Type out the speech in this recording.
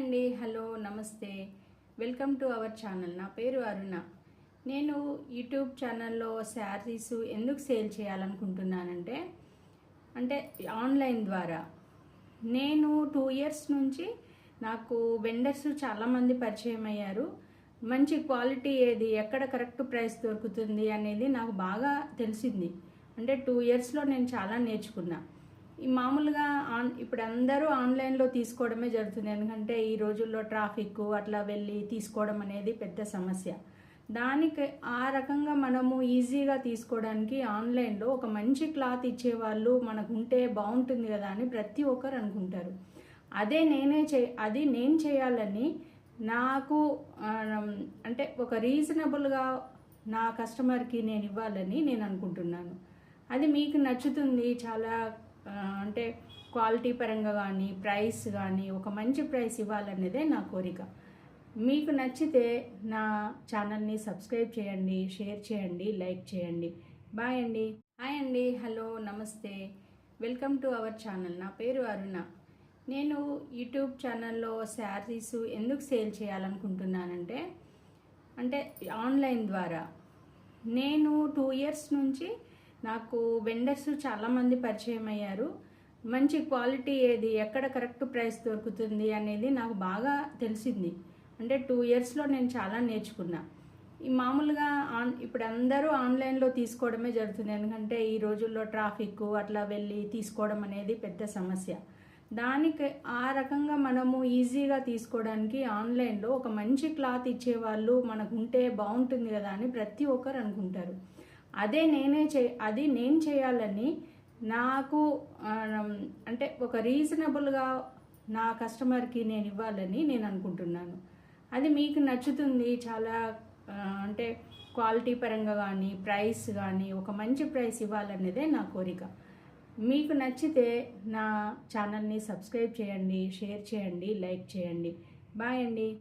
అండి, హలో, నమస్తే. Welcome to our channel. నా పేరు అరుణ. నేను యూట్యూబ్ ఛానల్లో శారీస్ ఎందుకు సేల్ చేయాలనుకుంటున్నానంటే ఆన్లైన్ ద్వారా నేను 2 ఇయర్స్ నుంచి నాకు వెండర్స్ చాలామంది పరిచయం అయ్యారు. మంచి క్వాలిటీ ఏది, ఎక్కడ కరెక్ట్ ప్రైస్ దొరుకుతుంది అనేది నాకు బాగా తెలిసింది. 2 ఇయర్స్లో నేను చాలా నేర్చుకున్నా. ఈ మామూలుగా ఇప్పుడు అందరూ ఆన్లైన్లో తీసుకోవడమే జరుగుతుంది. ఎందుకంటే ఈ రోజుల్లో ట్రాఫిక్ అట్లా వెళ్ళి తీసుకోవడం అనేది పెద్ద సమస్య. దానికి ఆ రకంగా మనము ఈజీగా తీసుకోవడానికి ఆన్లైన్లో ఒక మంచి క్లాత్ ఇచ్చేవాళ్ళు మనకు ఉంటే బాగుంటుంది కదా అని ప్రతి ఒక్కరు అనుకుంటారు. అది నేను చేయాలని నాకు ఒక రీజనబుల్గా నా కస్టమర్కి నేను ఇవ్వాలని నేను అనుకుంటున్నాను. అది మీకు నచ్చుతుంది. చాలా క్వాలిటీ పరంగా కానీ ప్రైస్ కానీ ఒక మంచి ప్రైస్ ఇవ్వాలనేదే నా కోరిక. మీకు నచ్చితే నా ఛానల్ని సబ్స్క్రైబ్ చేయండి, షేర్ చేయండి, లైక్ చేయండి. బాయ్ అండి. హాయ్ అండి, హలో, నమస్తే. Welcome to our channel. నా పేరు అరుణ. నేను యూట్యూబ్ ఛానల్లో శారీస్ ఎందుకు సేల్ చేయాలనుకుంటున్నానంటే ఆన్లైన్ ద్వారా నేను 2 ఇయర్స్ నుంచి నాకు వెండర్స్ చాలామంది పరిచయం అయ్యారు. మంచి క్వాలిటీ ఏది, ఎక్కడ కరెక్ట్ ప్రైస్ దొరుకుతుంది అనేది నాకు బాగా తెలిసింది. 2 ఇయర్స్లో నేను చాలా నేర్చుకున్నా. ఈ మామూలుగా ఇప్పుడు అందరూ ఆన్లైన్లో తీసుకోవడమే జరుగుతుంది. ఎందుకంటే ఈ రోజుల్లో ట్రాఫిక్ అట్లా వెళ్ళి తీసుకోవడం అనేది పెద్ద సమస్య. దానికి ఆ రకంగా మనము ఈజీగా తీసుకోవడానికి ఆన్లైన్లో ఒక మంచి క్లాత్ ఇచ్చేవాళ్ళు మనకు ఉంటే బాగుంటుంది కదా అని ప్రతి ఒక్కరు అనుకుంటారు. అది నేను చేయాలని నాకు ఒక రీజనబుల్గా నా కస్టమర్కి నేను ఇవ్వాలని నేను అనుకుంటున్నాను. అది మీకు నచ్చుతుంది. చాలా క్వాలిటీ పరంగా కానీ ప్రైస్ కానీ ఒక మంచి ప్రైస్ ఇవ్వాలనేదే నా కోరిక. మీకు నచ్చితే నా ఛానల్ని సబ్స్క్రైబ్ చేయండి, షేర్ చేయండి, లైక్ చేయండి. బాయ్ అండి.